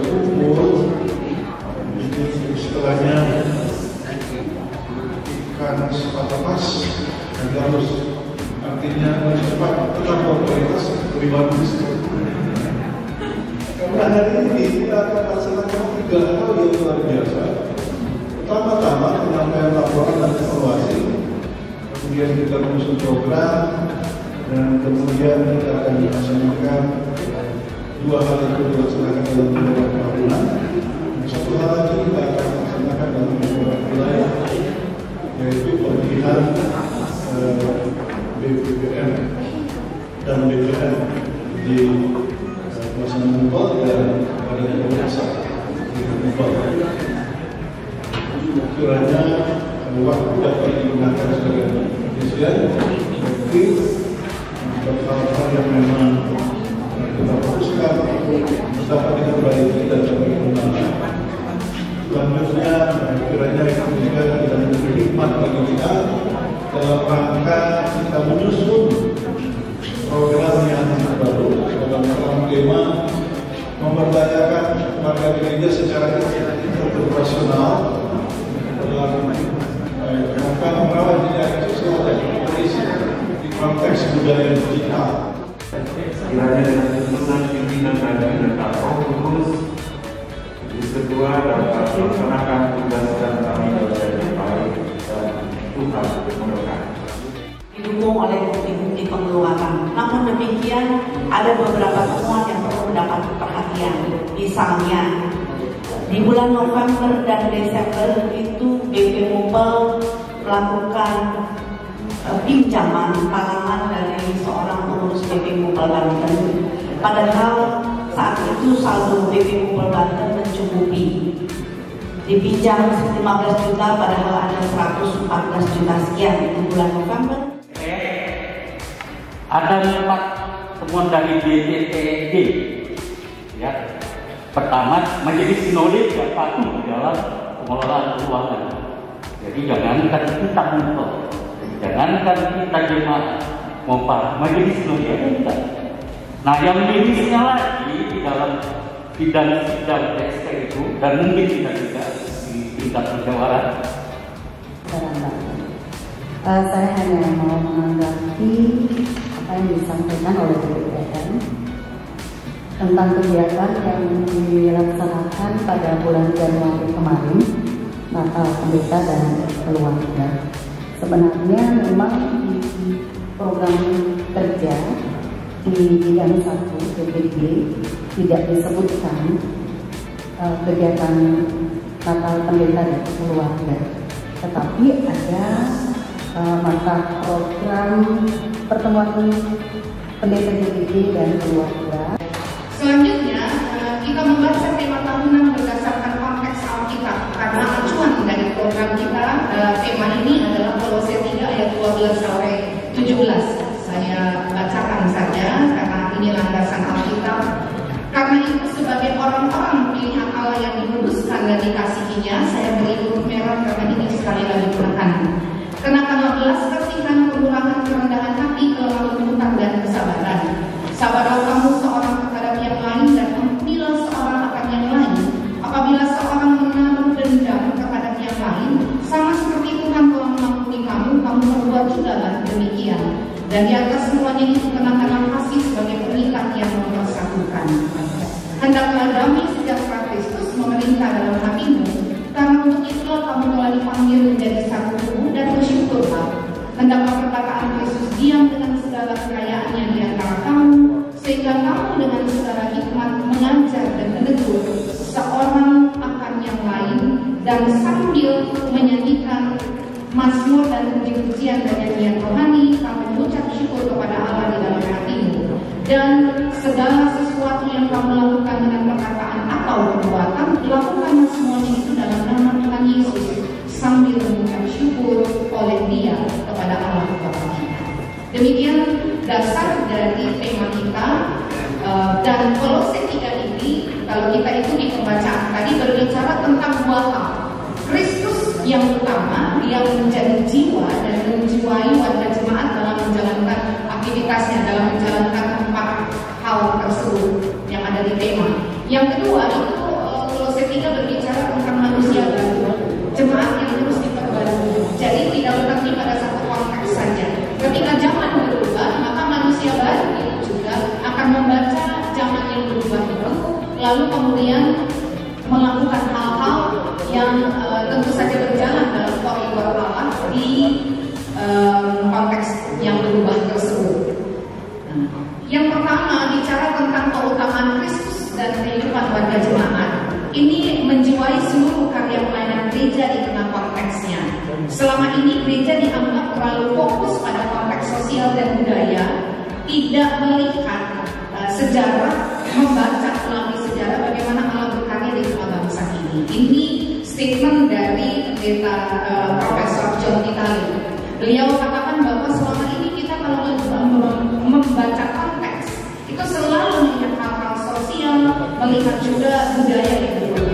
berkumpul, setelahnya ikan cepat lepas dan harus artinya cepat tetap berkualitas lebih bagus. Karena hari ini kita akan laksanakan 3 hal yang luar biasa. Pertama-tama penyampaian laporan dan evaluasi, kemudian kita menyusun program, dan kemudian kita akan melaksanakan 2 hal itu dilaksanakan dalam beberapa bulan. Satu hal lagi kita akan laksanakan dalam beberapa wilayah, yaitu pemilihan BPPM dan BPN di pelaksanaan Mubal dan Badan Penguasa di Mubal. Kiranya waktu dapat digunakan sebagai efisien, efektif, hal-hal yang memang kita fokuskan dapat diperbaiki dan dapat dikembangkan. Selanjutnya, kiranya itu juga tidak memberi hikmat bagi kita dalam rangka kita menyusun program yang baru dalam tema memberdayakan warga gereja secara interprofesional dalam merawat jejaring sosial dan ekonomi di konteks budaya digital. Kiranya dengan tuntunan pimpinan dan Roh Kudus, kedua dapat melaksanakan tugas dan kami dengan baik dan Tuhan memberkati. Didukung oleh bukti-bukti pengeluaran. Namun demikian, ada beberapa temuan yang perlu mendapat perhatian. Misalnya, di bulan November dan Desember itu BP Mubal melakukan pinjaman talangan dari seorang pengurus BP Mubal Banten. Padahal saat itu saldo BP Mubal Banten mencukupi. Dipinjam 15 juta padahal ada 114 juta sekian di bulan November. Ada 4 temuan dari BPPD. Ya. Pertama, majelis sinode tidak patuh dalam pengelolaan keuangan. Jadi jangankan kita mumpah, jangankan kita jemaat mumpah, majelis sinode kita. Nah, yang mirisnya lagi di dalam sidang-sidang PSK itu, dan mungkin tidak di tingkat musyawarah. Saya hanya mau menanggapi apa yang disampaikan oleh BPPN tentang kegiatan yang dilaksanakan pada bulan Januari kemarin, Natal Pendeta dan Keluarga. Sebenarnya memang di program kerja di bidang 1 PPD tidak disebutkan kegiatan Natal Pendeta dan Keluarga, tetapi ada mata program pertemuan pendeta PPD dan keluarga. Selanjutnya, kita membaca tema tahunan berdasarkan konteks Alkitab karena acuan dari program kita. Tema ini adalah Kolose 3 ayat 12 sampai 17. Saya bacakan saja karena ini landasan Alkitab. Karena itu sebagai orang-orang pilihan Allah yang dikuduskan dan dikasihinya, saya beri huruf merah karena ini sekali lagi penekanan. Kenakanlah belas kasihan, kemurahan, kerendahan hati, kelemah lembutan dan kesabaran. Sabarlah kamu seorang terhadap yang lain dan ampunilah seorang akan yang lain. Apabila seorang menaruh dendam terhadap yang lain, sama seperti Tuhan telah mengampuni kamu, kamu berbuat juga demikian. Dan di atas semuanya itu kenakanlah kasih sebagai pengikat yang mempersatukan. Hendaklah damai sejahtera Kristus memerintah dalam hatimu, karena untuk itulah kamu telah dipanggil menjadi satu tubuh dan bersyukurlah. Hendaklah perkataan Kristus diam dengan segala kekayaannya di antara kamu, sehingga kamu dengan segala hikmat mengajar dan menegur seorang akan yang lain, dan sambil menyanyikan mazmur dan puji-pujian dan nyanyian rohani, kamu mengucap syukur kepada Allah di dalam hatimu. Dan segala sesuatu yang kamu lakukan dengan perkataan atau perbuatan, lakukanlah semuanya itu dalam nama Tuhan Yesus, sambil mengucap syukur oleh Dia kepada Allah Bapa kita. Demikian dasar dari tema kita. Dan Kolose 3 ini, kalau kita ikuti pembacaan tadi, berbicara tentang 2 hal. Kristus yang utama, Dia menjadi jiwa dan menjiwai warga jemaat dalam menjalankan aktivitasnya, dalam menjalankan 4 hal tersebut yang ada di tema. Yang kedua itu kemudian melakukan hal-hal yang tentu saja berjalan dalam koridor Allah di konteks yang berubah tersebut. Yang pertama bicara tentang keutamaan Kristus dan kehidupan warga jemaat. Ini menjiwai seluruh karya pelayanan gereja di tengah konteksnya. Selama ini gereja dianggap terlalu fokus pada konteks sosial dan budaya, tidak melihat sejarah, membaca melalui sejarah bagaimana Allah berkarya di tengah bangsa ini. Ini statement dari pendeta Profesor John Vitale. Beliau katakan bahwa selama ini kita kalau membaca konteks itu selalu melihat hal-hal sosial, melihat juga budaya yang berubah.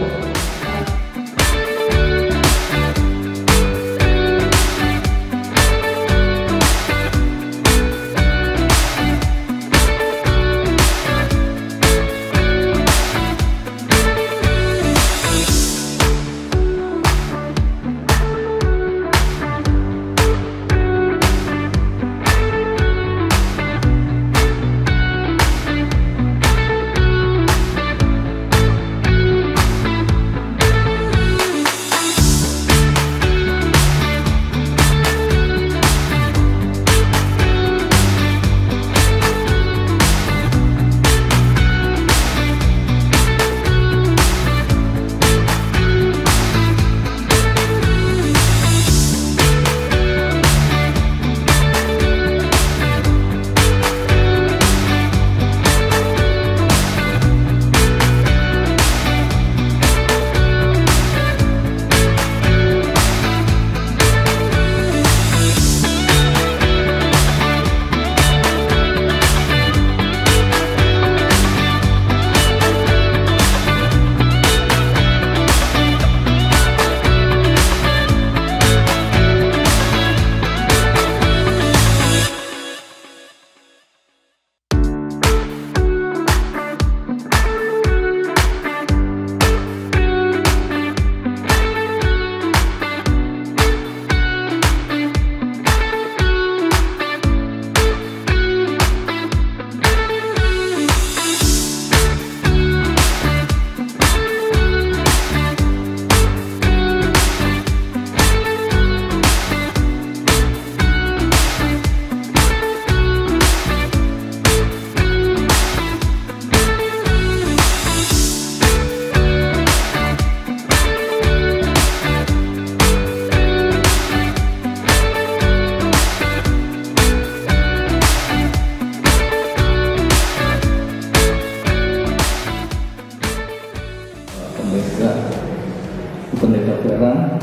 Pendeta Vera.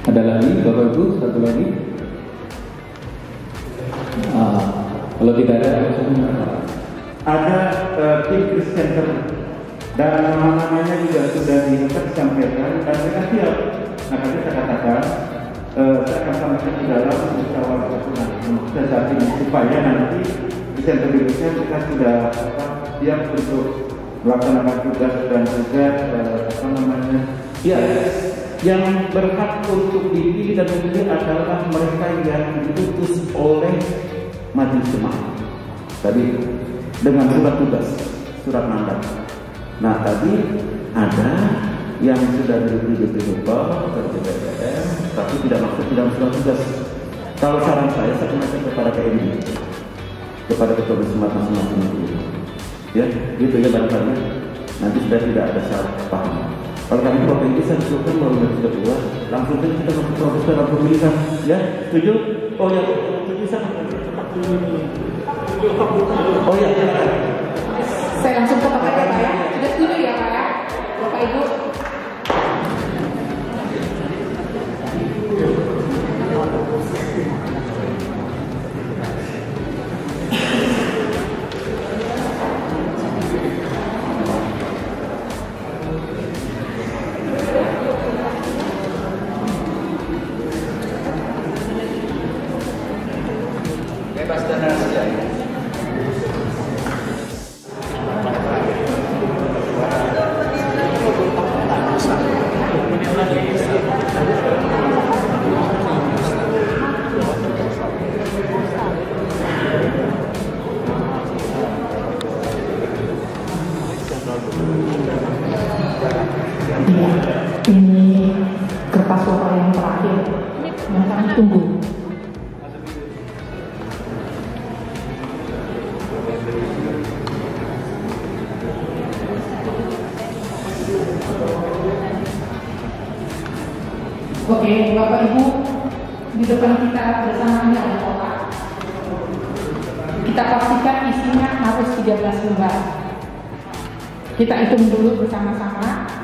Ada lagi, Bapak Ibu, satu lagi. Kalau tidak ada tim Christian Center dan nama-namanya juga sudah disampaikan dan mereka siap. Nah, tadi saya katakan saya akan sampaikan di dalam musyawarah saat ini supaya nanti di center berikutnya kita sudah siap untuk melaksanakan tugas dan juga yang berhak untuk dipilih dan memilih adalah mereka yang diutus oleh majelis jemaat. Tadi dengan surat tugas, surat mandat. Nah, tadi ada yang sudah diberi DPR dan DPR, tapi tidak masuk dalam surat tugas. Kalau saran saya kembalikan kepada KMI, kepada ketua jemaat masing-masing. Ya, gitu ya barangkali. Nanti sudah tidak ada salah paham. Kalau kami Bapak Ibu saya usulkan melalui kedua, langsung saja kita masuk proses dalam pemilihan. Ya, setuju? Oh ya, setuju sangat. Oh ya, saya langsung ke Bapak ya Pak ya. Sudah setuju ya Pak ya, Bapak Ibu. bebas dan rahasia. Ini kertas suara yang terakhir yang kami tunggu. Oke, Bapak Ibu, di depan kita bersamanya ada kotak. Kita pastikan isinya harus 13 lembar. Kita hitung dulu bersama-sama.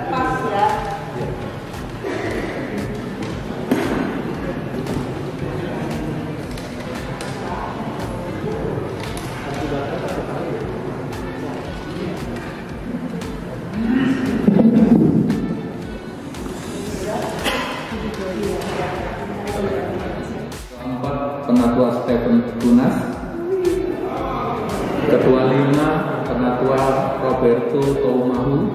Pas ya. Penatua Stephen Tunas, Ketua 5 Penatua Roberto Toumahu,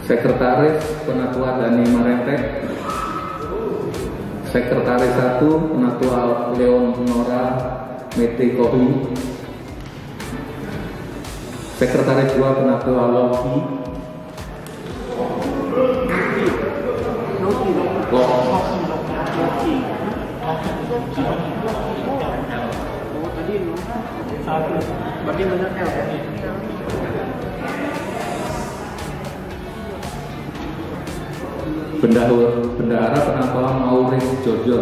Sekretaris Penatua Dani Marentek, Sekretaris 1 Penatua Leon Nora Mete Kohi, Sekretaris 2 Penatua Loki Bendahara Penatua Maurice Jojo.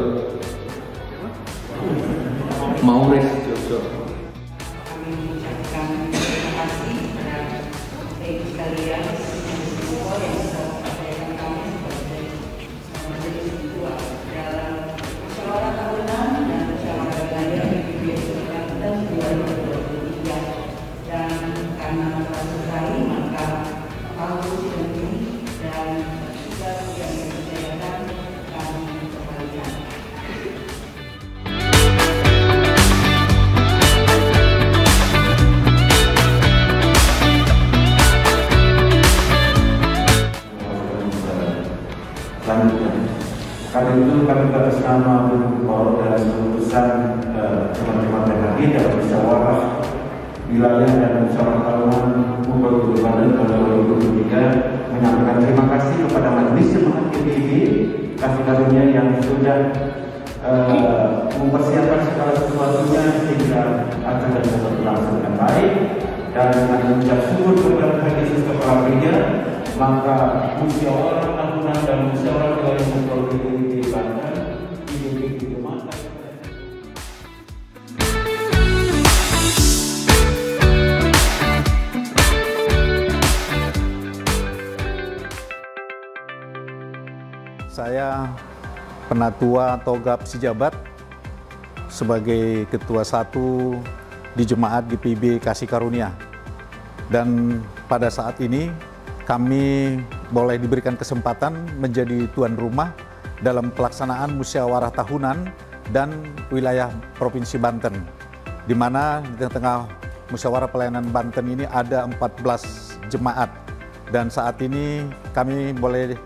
Maurice Jojo. Kami mengucapkan terima kasih kepada ibu sekalian yang sudah mempercayakan kami sebagai majelis ketua dalam musyawarah tahunan dan musyawarah wilayah PBB Banten 2023. Dan karena telah selesai, maka Paulus ini dan tugas yang dipercayakan kami kembalikan. Selanjutnya, karena itu kami atas nama Bupor dan keputusan teman-teman PKI dalam musyawarah wilayah dan musyawarah tahunan Bupati Banten tahun 2023 menyampaikan terima kasih kepada Majelis Jemaat PBB Kasih Karunia yang sudah mempersiapkan segala sesuatunya sehingga acara dapat berlangsung dengan baik, dan dengan mengucap syukur kepada Tuhan Yesus Kepala Gereja, maka musyawarah tahunan dan musyawarah wilayah Provinsi Banten PBB Jemaat. Saya Penatua Togap Sijabat sebagai Ketua 1 di Jemaat GPIB Kasih Karunia. Dan pada saat ini kami boleh diberikan kesempatan menjadi tuan rumah dalam pelaksanaan musyawarah tahunan dan wilayah Provinsi Banten, di mana di tengah musyawarah pelayanan Banten ini ada 14 jemaat, dan saat ini kami boleh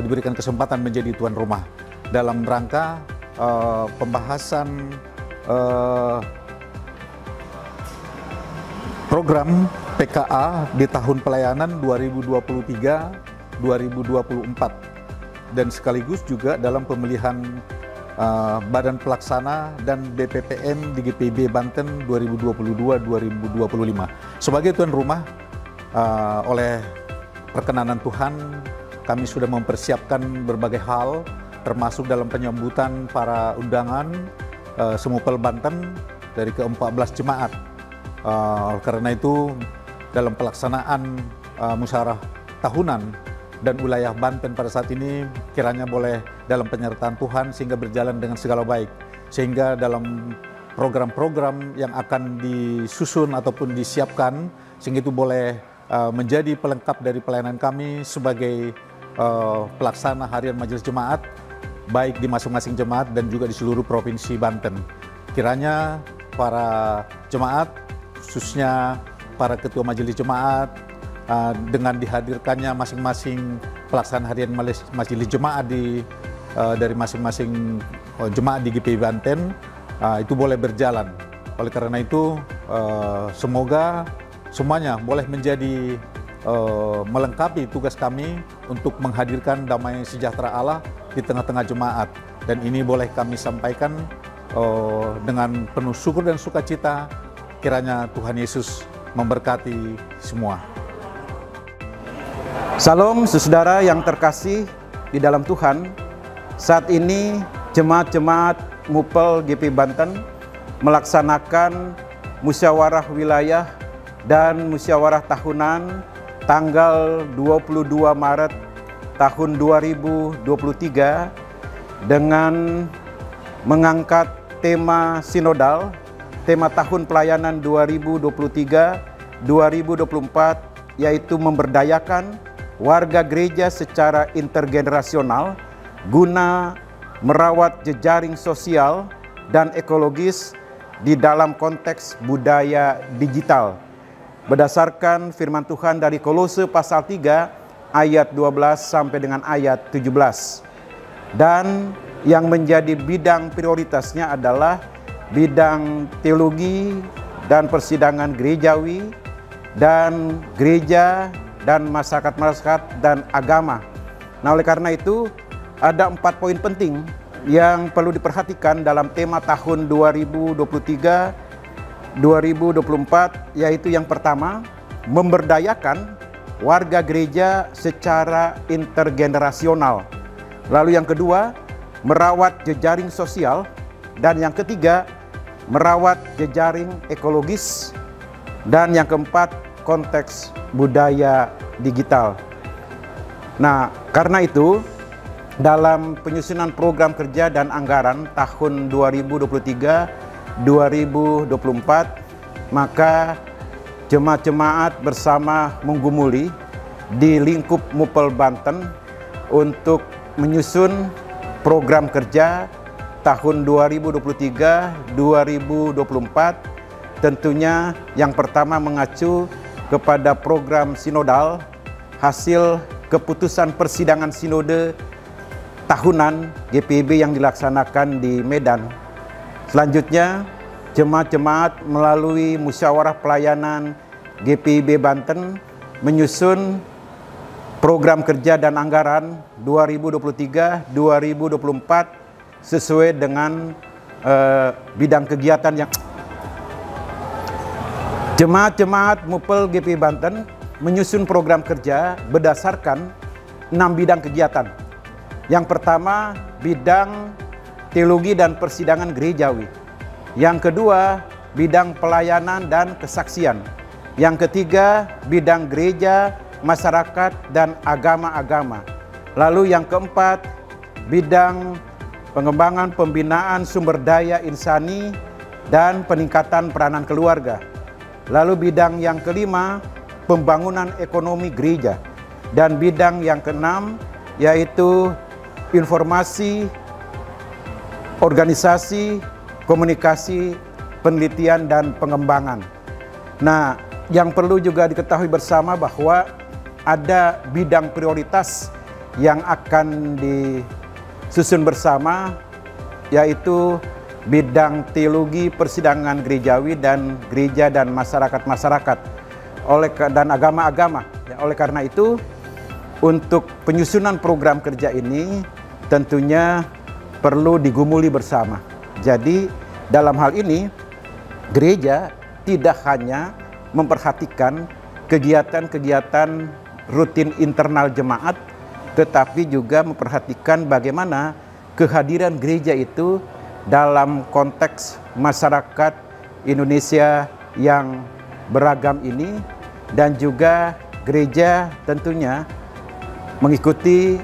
diberikan kesempatan menjadi tuan rumah dalam rangka pembahasan program PKA di tahun pelayanan 2023-2024, dan sekaligus juga dalam pemilihan Badan Pelaksana dan BPPM di GPIB Banten 2022-2025. Sebagai tuan rumah, oleh perkenanan Tuhan, kami sudah mempersiapkan berbagai hal, termasuk dalam penyambutan para undangan Semupel Banten dari ke-14 jemaat. Karena itu, dalam pelaksanaan musyawarah tahunan dan wilayah Banten pada saat ini kiranya boleh dalam penyertaan Tuhan sehingga berjalan dengan segala baik. Sehingga dalam program-program yang akan disusun ataupun disiapkan, sehingga itu boleh menjadi pelengkap dari pelayanan kami sebagai pelaksana harian majelis jemaat, baik di masing-masing jemaat dan juga di seluruh provinsi Banten. Kiranya para jemaat, khususnya para ketua majelis jemaat, dengan dihadirkannya masing-masing pelaksanaan harian majelis jemaat dari masing-masing jemaat di GPI Banten, itu boleh berjalan. Oleh karena itu, semoga semuanya boleh menjadi melengkapi tugas kami untuk menghadirkan damai sejahtera Allah di tengah-tengah jemaat. Dan ini boleh kami sampaikan dengan penuh syukur dan sukacita. Kiranya Tuhan Yesus memberkati semua. Salam saudara yang terkasih di dalam Tuhan. Saat ini jemaat-jemaat MUPEL GPI Banten melaksanakan musyawarah wilayah dan musyawarah tahunan tanggal 22 Maret tahun 2023 dengan mengangkat tema sinodal, tema tahun pelayanan 2023-2024, yaitu memberdayakan warga gereja secara intergenerasional guna merawat jejaring sosial dan ekologis di dalam konteks budaya digital. Berdasarkan firman Tuhan dari Kolose pasal 3 ayat 12 sampai dengan ayat 17. Dan yang menjadi bidang prioritasnya adalah bidang teologi dan persidangan gerejawi dan gereja dan masyarakat-masyarakat dan agama. Nah, oleh karena itu ada 4 poin penting yang perlu diperhatikan dalam tema tahun 2023-2024, yaitu yang pertama, memberdayakan warga gereja secara intergenerasional. Lalu yang kedua, merawat jejaring sosial, dan yang ketiga, merawat jejaring ekologis, dan yang keempat, konteks budaya digital. Nah, karena itu dalam penyusunan program kerja dan anggaran tahun 2023-2024, maka jemaat-jemaat bersama menggumuli di lingkup MUPEL Banten untuk menyusun program kerja tahun 2023-2024. Tentunya yang pertama mengacu kepada program sinodal hasil keputusan persidangan sinode tahunan GPIB yang dilaksanakan di Medan. Selanjutnya, jemaat-jemaat melalui musyawarah pelayanan GPIB Banten menyusun program kerja dan anggaran 2023-2024 sesuai dengan bidang kegiatan yang jemaat-jemaat MUPEL GPI Banten menyusun program kerja berdasarkan 6 bidang kegiatan. Yang pertama, bidang teologi dan persidangan gerejawi. Yang kedua, bidang pelayanan dan kesaksian. Yang ketiga, bidang gereja, masyarakat, dan agama-agama. Lalu yang keempat, bidang pengembangan pembinaan sumber daya insani dan peningkatan peranan keluarga. Lalu bidang yang kelima, pembangunan ekonomi gereja. Dan bidang yang keenam, yaitu informasi, organisasi, komunikasi, penelitian, dan pengembangan. Nah, yang perlu juga diketahui bersama bahwa ada bidang prioritas yang akan disusun bersama, yaitu bidang teologi persidangan gerejawi dan gereja dan masyarakat-masyarakat dan agama-agama. Oleh karena itu, untuk penyusunan program kerja ini tentunya perlu digumuli bersama. Jadi dalam hal ini gereja tidak hanya memperhatikan kegiatan-kegiatan rutin internal jemaat, tetapi juga memperhatikan bagaimana kehadiran gereja itu dalam konteks masyarakat Indonesia yang beragam ini, dan juga gereja tentunya mengikuti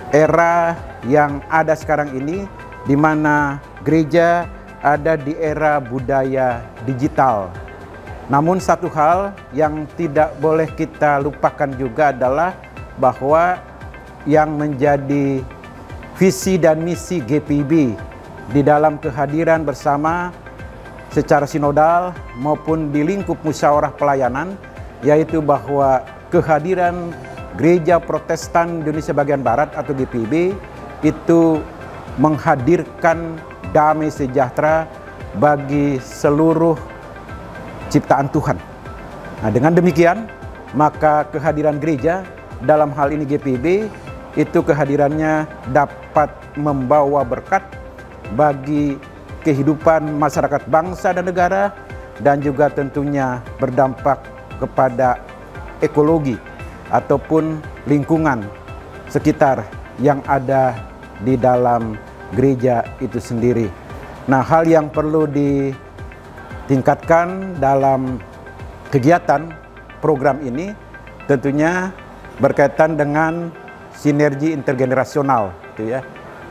era yang ada sekarang ini, di mana gereja ada di era budaya digital. Namun satu hal yang tidak boleh kita lupakan juga adalah bahwa yang menjadi visi dan misi GPIB di dalam kehadiran bersama secara sinodal maupun di lingkup musyawarah pelayanan, yaitu bahwa kehadiran Gereja Protestan Indonesia Bagian Barat atau GPIB itu menghadirkan damai sejahtera bagi seluruh ciptaan Tuhan. Nah, dengan demikian, maka kehadiran gereja dalam hal ini GPIB itu kehadirannya dapat membawa berkat bagi kehidupan masyarakat bangsa dan negara, dan juga tentunya berdampak kepada ekologi ataupun lingkungan sekitar yang ada di dalam gereja itu sendiri. Nah, hal yang perlu ditingkatkan dalam kegiatan program ini tentunya berkaitan dengan sinergi intergenerasional, gitu ya.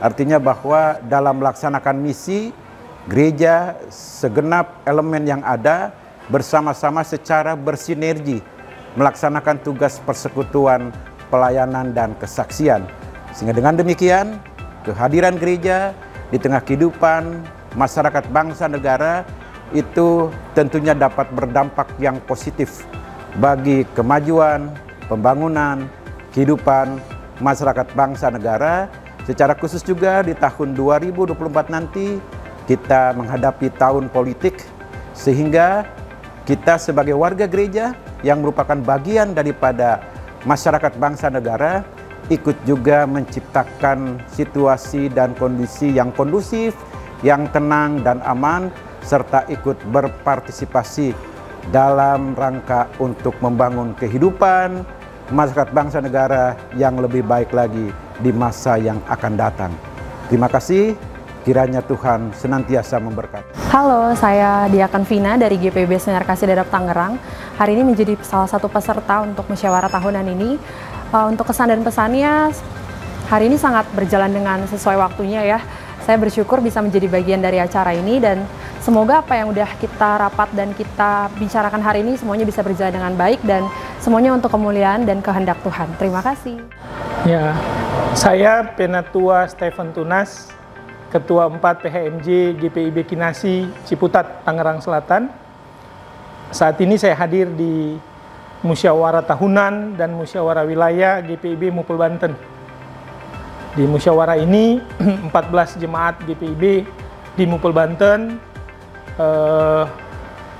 Artinya bahwa dalam melaksanakan misi, gereja segenap elemen yang ada bersama-sama secara bersinergi melaksanakan tugas persekutuan, pelayanan, dan kesaksian. Sehingga dengan demikian, kehadiran gereja di tengah kehidupan masyarakat bangsa negara itu tentunya dapat berdampak yang positif bagi kemajuan, pembangunan, kehidupan masyarakat bangsa negara. Secara khusus juga di tahun 2024 nanti kita menghadapi tahun politik, sehingga kita sebagai warga gereja yang merupakan bagian daripada masyarakat bangsa negara ikut juga menciptakan situasi dan kondisi yang kondusif, yang tenang dan aman, serta ikut berpartisipasi dalam rangka untuk membangun kehidupan masyarakat bangsa negara yang lebih baik lagi di masa yang akan datang. Terima kasih, kiranya Tuhan senantiasa memberkati. Halo, saya Diaken Vina dari GPIB Senar Kasih Dadap Tangerang. Hari ini menjadi salah satu peserta untuk musyawarah tahunan ini. Untuk kesan dan pesannya, hari ini sangat berjalan dengan sesuai waktunya ya. Saya bersyukur bisa menjadi bagian dari acara ini, dan semoga apa yang udah kita rapat dan kita bicarakan hari ini semuanya bisa berjalan dengan baik dan semuanya untuk kemuliaan dan kehendak Tuhan. Terima kasih. Ya, saya Penatua Stephen Tunas, Ketua 4 PHMJ GPIB Kinasi Ciputat, Tangerang Selatan. Saat ini saya hadir di musyawarah tahunan dan musyawarah wilayah GPIB Mupel Banten. Di musyawarah ini 14 jemaat GPIB di Mupel Banten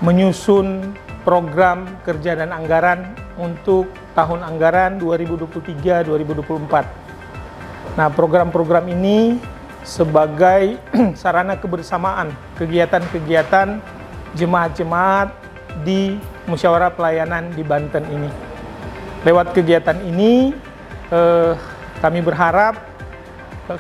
menyusun program kerja dan anggaran untuk tahun anggaran 2023-2024. Nah, program-program ini sebagai sarana kebersamaan kegiatan-kegiatan jemaat-jemaat di musyawarah pelayanan di Banten ini. Lewat kegiatan ini kami berharap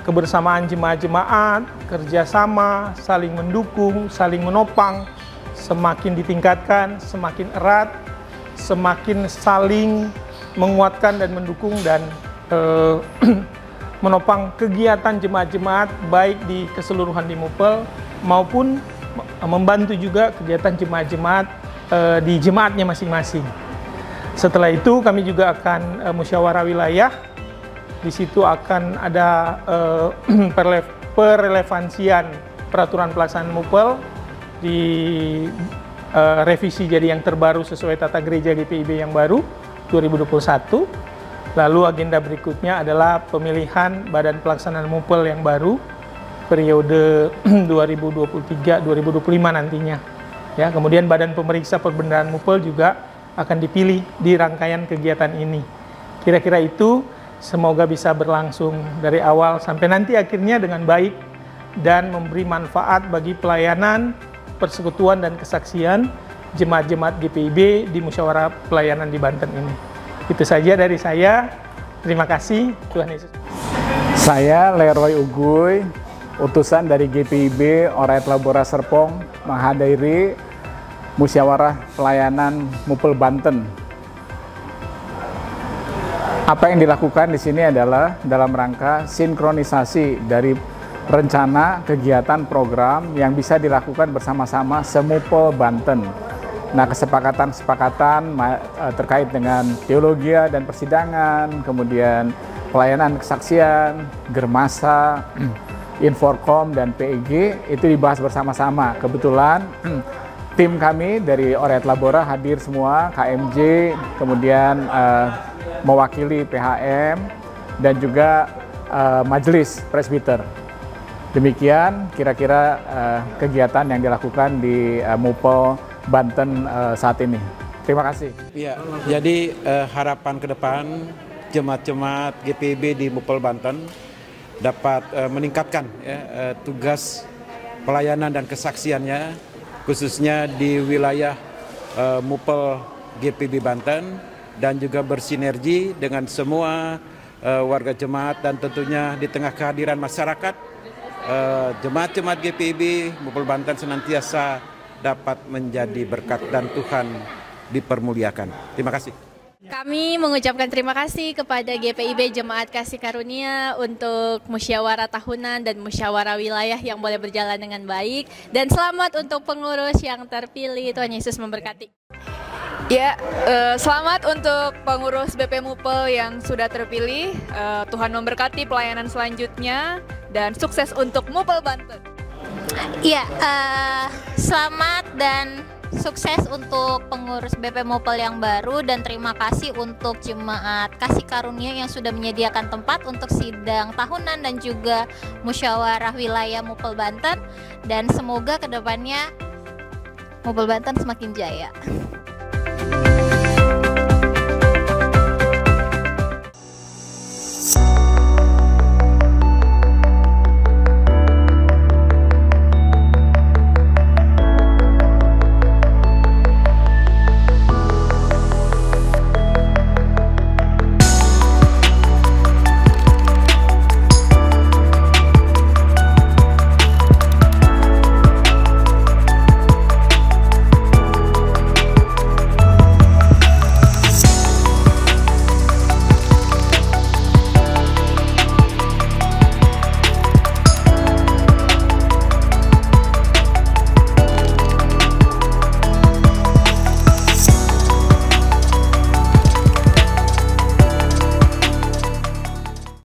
kebersamaan jemaat-jemaat, kerjasama, saling mendukung, saling menopang, semakin ditingkatkan, semakin erat, semakin saling menguatkan dan mendukung dan menopang kegiatan jemaat-jemaat baik di keseluruhan di Mupel maupun membantu juga kegiatan jemaat-jemaat di jemaatnya masing-masing. Setelah itu kami juga akan musyawarah wilayah. Di situ akan ada perelevansian peraturan pelaksanaan Mupel di revisi jadi yang terbaru sesuai tata gereja GPIB yang baru 2021. Lalu agenda berikutnya adalah pemilihan badan pelaksanaan Mupel yang baru periode 2023-2025 nantinya. Ya, kemudian badan pemeriksa perbendaharaan Mupel juga akan dipilih di rangkaian kegiatan ini. Kira-kira itu, semoga bisa berlangsung dari awal sampai nanti akhirnya dengan baik dan memberi manfaat bagi pelayanan, persekutuan dan kesaksian jemaat-jemaat GPIB di musyawarah pelayanan di Banten ini. Itu saja dari saya. Terima kasih. Tuhan Yesus. Saya Leroy Uguy, utusan dari GPIB Orait Labora Serpong, menghadiri musyawarah pelayanan Mupel Banten. Apa yang dilakukan di sini adalah dalam rangka sinkronisasi dari rencana kegiatan program yang bisa dilakukan bersama-sama Semupel Banten. Nah, kesepakatan-kesepakatan terkait dengan teologi dan persidangan, kemudian pelayanan kesaksian, Germasa, Inforkom, dan PEG itu dibahas bersama-sama. Kebetulan tim kami dari Oret Labora hadir semua, KMJ, kemudian mewakili PHM, dan juga Majelis Presbiter. Demikian kira-kira kegiatan yang dilakukan di Mupel Banten saat ini. Terima kasih. Ya, jadi harapan ke depan jemaat-jemaat GPIB di Mupel Banten dapat meningkatkan tugas pelayanan dan kesaksiannya, khususnya di wilayah Mupel GPIB Banten, dan juga bersinergi dengan semua warga jemaat, dan tentunya di tengah kehadiran masyarakat, jemaat-jemaat GPIB Mupel Banten senantiasa dapat menjadi berkat dan Tuhan dipermuliakan. Terima kasih. Kami mengucapkan terima kasih kepada GPIB Jemaat Kasih Karunia untuk musyawarah tahunan dan musyawarah wilayah yang boleh berjalan dengan baik, dan selamat untuk pengurus yang terpilih. Tuhan Yesus memberkati. Ya, selamat untuk pengurus BP Mupel yang sudah terpilih. Tuhan memberkati pelayanan selanjutnya dan sukses untuk Mupel Banten. Ya, selamat dan sukses untuk pengurus BP Mupel yang baru, dan terima kasih untuk Jemaat Kasih Karunia yang sudah menyediakan tempat untuk sidang tahunan dan juga musyawarah wilayah Mupel Banten, dan semoga kedepannya Mupel Banten semakin jaya.